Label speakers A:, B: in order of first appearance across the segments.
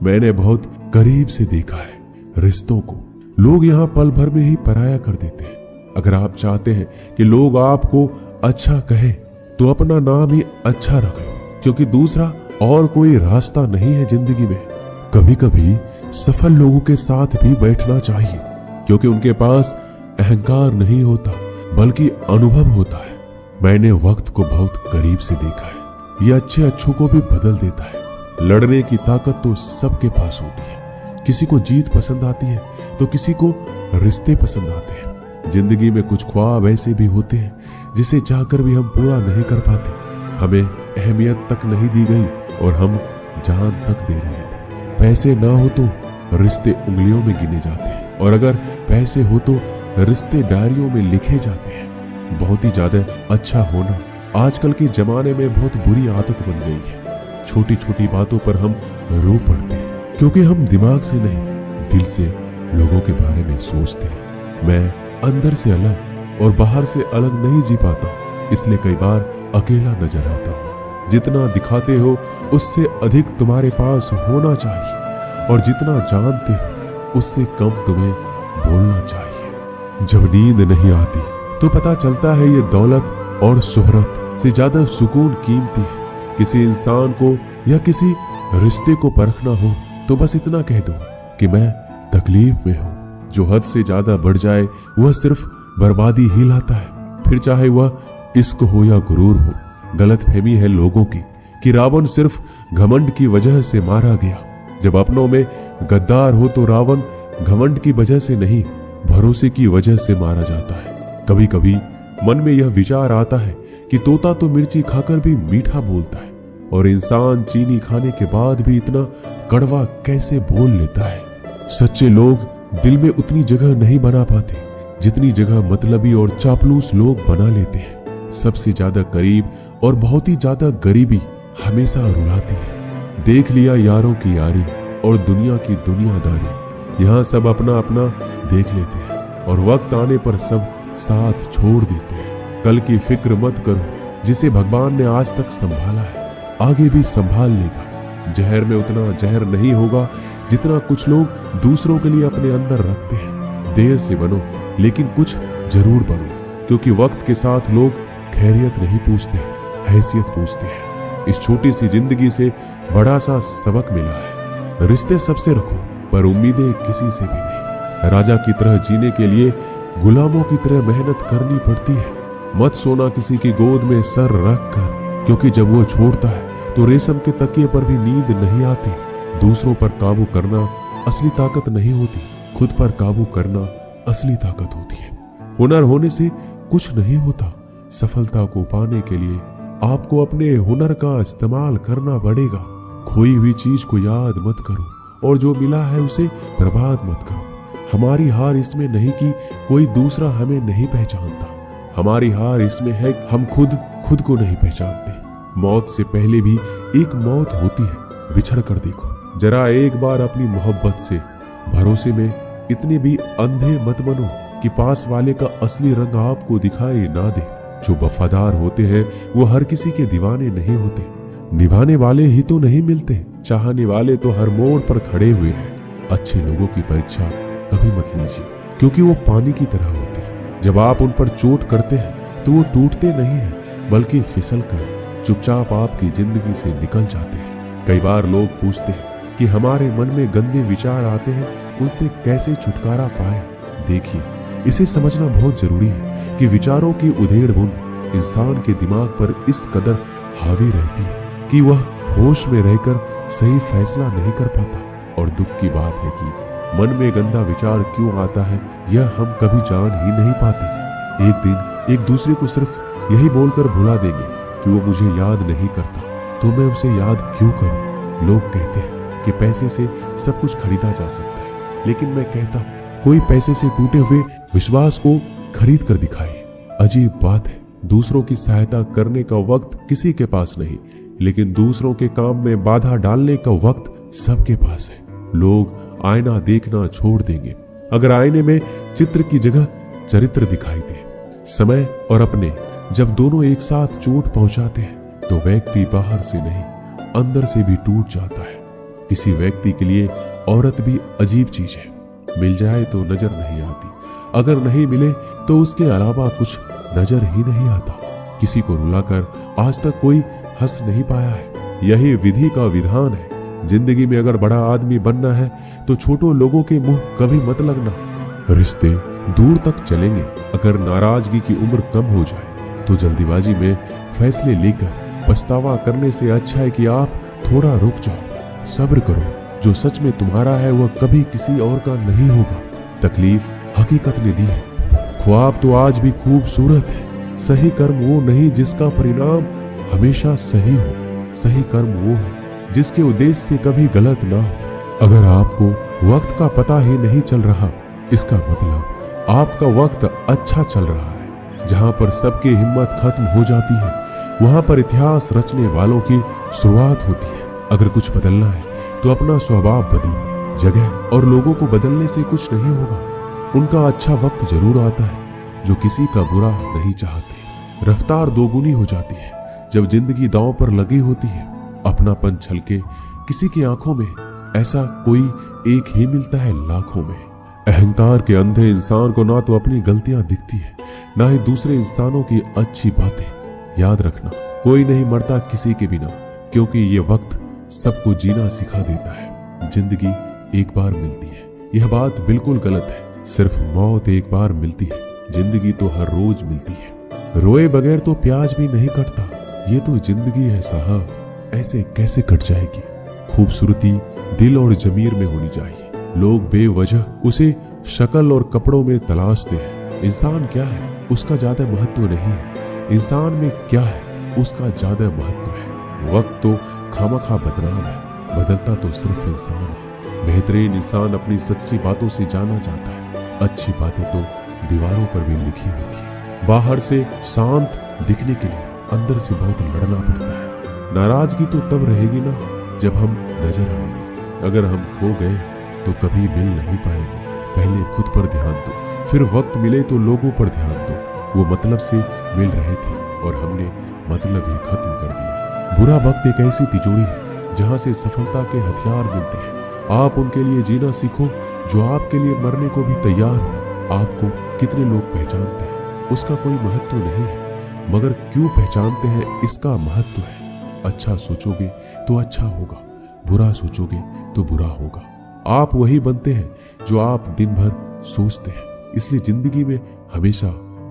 A: मैंने बहुत करीब से देखा है रिश्तों को। लोग यहाँ पल भर में ही पराया कर देते हैं। अगर आप चाहते हैं कि लोग आपको अच्छा कहें तो अपना नाम ही अच्छा रख लो, क्योंकि दूसरा और कोई रास्ता नहीं है जिंदगी में। कभी कभी सफल लोगों के साथ भी बैठना चाहिए, क्योंकि उनके पास अहंकार नहीं होता बल्कि अनुभव होता है। मैंने वक्त को बहुत करीब से देखा है। ये अच्छों को भी बदल देता है। लड़ने की ताकत तो सबके पास होती है। किसी को जीत पसंद आती है तो किसी को रिश्ते पसंद आते हैं। जिंदगी में कुछ ख्वाब ऐसे भी होते हैं जिसे चाहकर भी हम पूरा नहीं कर पाते। हमें अहमियत तक नहीं दी गई और हम जान तक दे रहे थे। पैसे ना हो तो रिश्ते उंगलियों में गिने जाते हैं, और अगर पैसे हो तो रिश्ते डायरियों में लिखे जाते हैं। बहुत ही ज्यादा अच्छा होना आजकल के जमाने में बहुत बुरी आदत बन गई है। छोटी छोटी बातों पर हम रो पड़ते हैं, क्योंकि हम दिमाग से नहीं दिल से लोगों के बारे में सोचते हैं। मैं अंदर से अलग और बाहर से अलग नहीं जी पाता, इसलिए कई बार अकेला नजर आता हूँ। जितना दिखाते हो उससे अधिक तुम्हारे पास होना चाहिए, और जितना जानते हो उससे कम तुम्हें बोलना चाहिए। जब नींद नहीं आती तो पता चलता है ये दौलत और शोहरत से ज्यादा सुकून कीमती है। किसी इंसान को या किसी रिश्ते को परखना हो तो बस इतना कह दो कि मैं तकलीफ में हूँ। जो हद से ज्यादा बढ़ जाए वह सिर्फ बर्बादी ही लाता है, फिर चाहे वह इश्क हो या गुरूर हो। गलतफहमी है लोगों की कि रावण सिर्फ घमंड की वजह से मारा गया। जब अपनों में गद्दार हो तो रावण घमंड की वजह से नहीं, भरोसे की वजह से मारा जाता है। कभी कभी मन में यह विचार आता है कि तोता तो मिर्ची खाकर भी मीठा बोलता है, और इंसान चीनी खाने के बाद भी इतना कड़वा कैसे बोल लेता है। सच्चे लोग दिल में उतनी जगह नहीं बना पाते जितनी जगह मतलबी और चापलूस लोग बना लेते हैं। सबसे ज्यादा करीब और बहुत ही ज्यादा गरीबी हमेशा रुलाती है। देख लिया यारों की यारी और दुनिया की दुनियादारी। यहाँ सब अपना अपना देख लेते हैं, और वक्त आने पर सब साथ छोड़ देते हैं। कल की फिक्र मत करो, जिसे भगवान ने आज तक संभाला है आगे भी संभाल लेगा। जहर में उतना जहर नहीं होगा जितना कुछ लोग दूसरों के लिए अपने अंदर रखते हैं। देर से बनो लेकिन कुछ जरूर बनो, क्योंकि वक्त के साथ लोग खैरियत नहीं पूछते, हैसियत पूछते हैं। इस छोटी सी जिंदगी से बड़ा सा सबक मिला है। रिश्ते सबसे रखो पर उम्मीदें किसी से भी नहीं। राजा की तरह जीने के लिए गुलामों की तरह मेहनत करनी पड़ती है। मत सोना किसी की गोद में सर रख कर, क्योंकि जब वो छोड़ता है तो रेशम के तकिए पर भी नींद नहीं आती। दूसरों पर काबू करना असली ताकत नहीं होती, खुद पर काबू करना असली ताकत होती है। हुनर होने से कुछ नहीं होता। सफलता को पाने के लिए आपको अपने हुनर का इस्तेमाल करना पड़ेगा। खोई हुई चीज को याद मत करो, और जो मिला है उसे बर्बाद मत करो। हमारी हार इसमें नहीं कि कोई दूसरा हमें नहीं पहचानता। हमारी हार इसमें है हम खुद को नहीं पहचानते। मौत से पहले भी एक मौत होती है, बिछड़ कर देखो। जरा एक बार अपनी मोहब्बत से, भरोसे में इतने भी अंधे मत बनो कि पास वाले का असली रंग आपको दिखाई ना दे। जो वफादार होते हैं वो हर किसी के दीवाने नहीं होते। निभाने वाले ही तो नहीं मिलते, चाहने वाले तो हर मोड़ पर खड़े हुए हैं। अच्छे लोगों की परीक्षा कभी मत लीजिए, क्योंकि वो पानी की तरह होते हैं। जब आप उन पर चोट करते हैं तो वो टूटते नहीं हैं, बल्कि फिसल कर चुपचाप आपकी जिंदगी से निकल जाते हैं। कई बार लोग पूछते हैं कि हमारे मन में गंदे विचार आते हैं, उनसे कैसे छुटकारा पाए। देखिए, इसे समझना बहुत जरूरी है कि विचारों की उधेड़-बुन इंसान के दिमाग पर इस कदर हावी रहती है कि वह होश में रहकर सही फैसला नहीं कर पाता। और दुख की बात है कि मन में गंदा विचार क्यों आता है यह हम कभी जान ही नहीं पाते। एक दिन एक दूसरे को सिर्फ यही बोलकर भुला देंगे कि वो मुझे याद नहीं करता, तो मैं उसे याद क्यों करूं। लोग कहते हैं कि पैसे से सब कुछ खरीदा जा सकता है, लेकिन मैं कहता हूं कोई पैसे से टूटे हुए विश्वास को खरीद कर दिखाए। अजीब बात है, दूसरों की सहायता करने का वक्त किसी के पास नहीं, लेकिन दूसरों के काम में बाधा डालने का वक्त सबके पास है। लोग आईना देखना छोड़ देंगे अगर आईने में चित्र की जगह चरित्र दिखाई दे। समय और अपने जब दोनों एक साथ चोट पहुंचाते हैं तो व्यक्ति बाहर से नहीं अंदर से भी टूट जाता है। किसी व्यक्ति के लिए औरत भी अजीब चीज है। मिल जाए तो नजर नहीं आती, अगर नहीं मिले तो उसके अलावा कुछ नजर ही नहीं आता। किसी को रुलाकर आज तक कोई हंस नहीं पाया है। यही विधि का विधान है। जिंदगी में अगर बड़ा आदमी बनना है तो छोटों लोगों के मुंह कभी मत लगना। रिश्ते दूर तक चलेंगे। अगर नाराजगी की उम्र कम हो जाए तो जल्दीबाजी में फैसले लेकर पछतावा करने से अच्छा है कि आप थोड़ा रुक जाओ, सब्र करो। जो सच में तुम्हारा है वह कभी किसी और का नहीं होगा। तकलीफ हकीकत ने दी है, ख्वाब तो आज भी खूबसूरत है। सही कर्म वो नहीं जिसका परिणाम हमेशा सही हो। सही कर्म वो है जिसके उद्देश्य से कभी गलत ना हो। अगर आपको वक्त का पता ही नहीं चल रहा, इसका मतलब आपका वक्त अच्छा चल रहा है। जहां पर सबकी हिम्मत खत्म हो जाती है वहां पर इतिहास रचने वालों की शुरुआत होती है। अगर कुछ बदलना है तो अपना स्वभाव बदलो। जगह और लोगों को बदलने से कुछ नहीं होगा। उनका अच्छा वक्त जरूर आता है जो किसी का बुरा नहीं चाहते। रफ्तार दोगुनी हो जाती है जब जिंदगी दांव पर लगी होती है। अपनापन छलके किसी की आंखों में, ऐसा कोई एक ही मिलता है लाखों में। अहंकार के अंधे इंसान को ना तो अपनी गलतियां दिखती है ना ही दूसरे इंसानों की अच्छी बातें। याद रखना, कोई नहीं मरता किसी के बिना, क्योंकि ये वक्त सबको जीना सिखा देता है। जिंदगी एक बार मिलती है, यह बात बिल्कुल गलत है। सिर्फ मौत एक बार मिलती है, जिंदगी तो हर रोज मिलती है। रोए बगैर तो प्याज भी नहीं कटता, ये तो जिंदगी है साहब, ऐसे कैसे कट जाएगी। खूबसूरती दिल और जमीर में होनी चाहिए। लोग बेवजह उसे शक्ल और कपड़ों में तलाशते हैं। इंसान क्या है उसका ज्यादा महत्व नहीं है, इंसान में क्या है उसका ज्यादा महत्व है। वक्त तो खामखा बदनाम है, बदलता तो सिर्फ इंसान है। बेहतरीन इंसान अपनी सच्ची बातों से जाना जाता है। अच्छी बातें तो दीवारों पर भी लिखी होती है। बाहर से शांत दिखने के लिए अंदर से बहुत लड़ना पड़ता है। नाराजगी तो तब रहेगी ना जब हम नजर आएंगे। अगर हम खो गए तो कभी मिल नहीं पाएंगे। पहले खुद पर ध्यान दो, फिर वक्त मिले तो लोगों पर ध्यान दो। वो मतलब से मिल रहे थे और हमने मतलब ही खत्म कर दिया। बुरा वक्त एक ऐसी तिजोरी है जहां से सफलता के हथियार मिलते हैं। आप उनके लिए जीना सीखो जो आपके लिए मरने को भी तैयार हो। आपको कितने लोग पहचानते हैं उसका कोई महत्व नहीं है, मगर क्यों पहचानते हैं इसका महत्व है। अच्छा सोचोगे तो अच्छा होगा, बुरा सोचोगे तो बुरा होगा। आप वही बनते हैं जो आप दिन भर सोचते हैं। इसलिए जिंदगी में हमेशा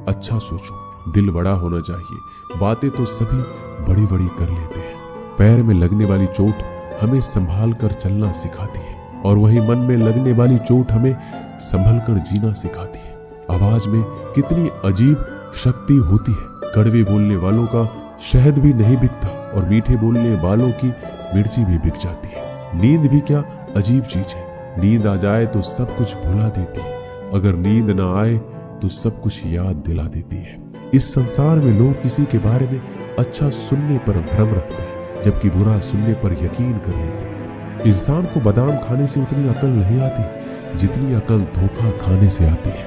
A: अच्छा सोचो। दिल बड़ा होना चाहिए। बातें तो सभी बड़ी बड़ी कर लेते हैं। पैर में लगने वाली चोट हमें संभाल कर चलना सिखाती है और वही मन में लगने वाली चोट हमें संभल कर जीना सिखाती है। आवाज में कितनी अजीब शक्ति होती है। कड़वे बोलने वालों का शहद भी नहीं बिकता और मीठे बोलने वालों की मिर्ची भी बिक जाती है। नींद भी क्या अजीब चीज है। नींद आ जाए तो सब कुछ भुला देती है, अगर नींद ना आए तो सब कुछ याद दिला देती है। इस संसार में लोग किसी के बारे में अच्छा सुनने पर भ्रम रखते हैं, जबकि बुरा सुनने पर यकीन कर लेते हैं। इंसान को बादाम खाने से उतनी अकल नहीं आती जितनी अकल धोखा खाने से आती है।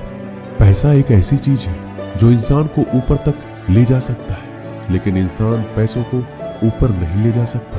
A: पैसा एक ऐसी चीज है जो इंसान को ऊपर तक ले जा सकता है, लेकिन इंसान पैसों को ऊपर नहीं ले जा सकता।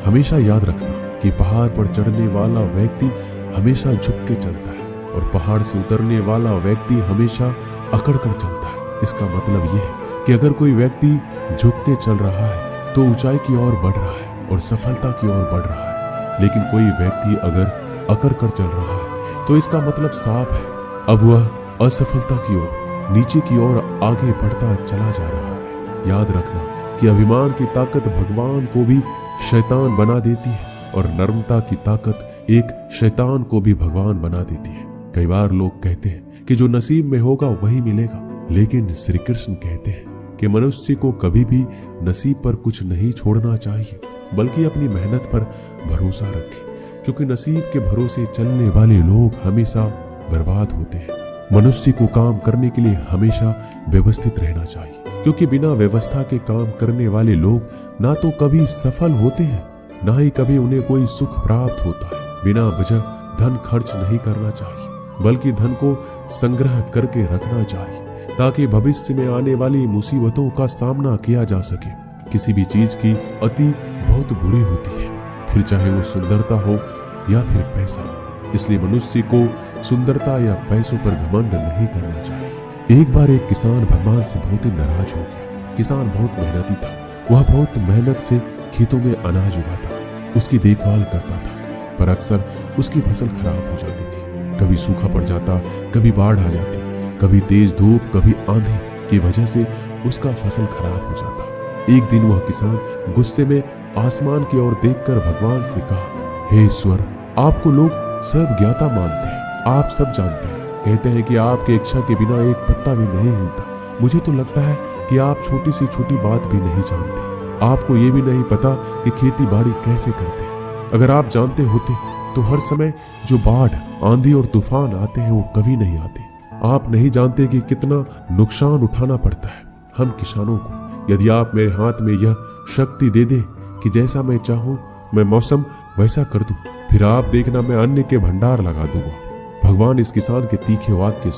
A: हमेशा याद रखना कि पहाड़ पर चढ़ने वाला व्यक्ति हमेशा झुक के चलता है और पहाड़ से उतरने वाला व्यक्ति हमेशा अकड़ कर चलता है। इसका मतलब यह है कि अगर कोई व्यक्ति झुक के चल रहा है तो ऊंचाई की ओर बढ़ रहा है और सफलता की ओर बढ़ रहा है, लेकिन कोई व्यक्ति अगर अकड़ कर चल रहा है तो इसका मतलब साफ है, अब वह असफलता की ओर, नीचे की ओर आगे बढ़ता चला जा रहा है। याद रखना कि अभिमान की ताकत भगवान को भी शैतान बना देती है और नम्रता की ताकत एक शैतान को भी भगवान बना देती है। कई बार लोग कहते हैं कि जो नसीब में होगा वही मिलेगा, लेकिन श्री कृष्ण कहते हैं कि मनुष्य को कभी भी नसीब पर कुछ नहीं छोड़ना चाहिए, बल्कि अपनी मेहनत पर भरोसा रखे, क्योंकि नसीब के भरोसे चलने वाले लोग हमेशा बर्बाद होते हैं। मनुष्य को काम करने के लिए हमेशा व्यवस्थित रहना चाहिए, क्योंकि बिना व्यवस्था के काम करने वाले लोग ना तो कभी सफल होते हैं, ना ही कभी उन्हें कोई सुख प्राप्त होता है। बिना वजह धन खर्च नहीं करना चाहिए, बल्कि धन को संग्रह करके रखना चाहिए, ताकि भविष्य में आने वाली मुसीबतों का सामना किया जा सके। किसी भी चीज की अति बहुत बुरी होती है, फिर चाहे वो सुंदरता हो या फिर पैसा। इसलिए मनुष्य को सुंदरता या पैसों पर घमंड नहीं करना चाहिए। एक बार एक किसान भगवान से बहुत ही नाराज हो गया। किसान बहुत मेहनती था। वह बहुत मेहनत से खेतों में अनाज उगाता, उसकी देखभाल करता था, पर अक्सर उसकी फसल खराब हो जाती थी। कभी सूखा पड़ जाता, कभी बाढ़ आ जाती, कभी तेज धूप, कभी आंधी की वजह से उसका फसल खराब हो जाता। एक दिन वह किसान गुस्से में आसमान की ओर देखकर भगवान से कहा, हे ईश्वर, आपको लोग सब ज्ञाता मानते हैं, आप सब जानते हैं, कहते हैं कि आपकी इच्छा के बिना एक पत्ता भी नहीं हिलता। मुझे तो लगता है कि आप छोटी से छोटी बात भी नहीं जानते। आपको ये भी नहीं पता कि खेती बाड़ी कैसे करते हैं। अगर आप जानते होते तो हर समय जो बाढ़, आंधी और तूफान आते हैं वो कभी नहीं आते। आप नहीं जानते कि कितना नुकसान उठाना पड़ता है हम किसानों को। यदि आप मेरे हाथ में यह शक्ति दे दे कि जैसा मैं चाहूं मैं मौसम वैसा कर दूं, फिर आप देखना मैं अन्न के भंडार लगा दूंगा। भगवान इस किसान के तीखे वाक्य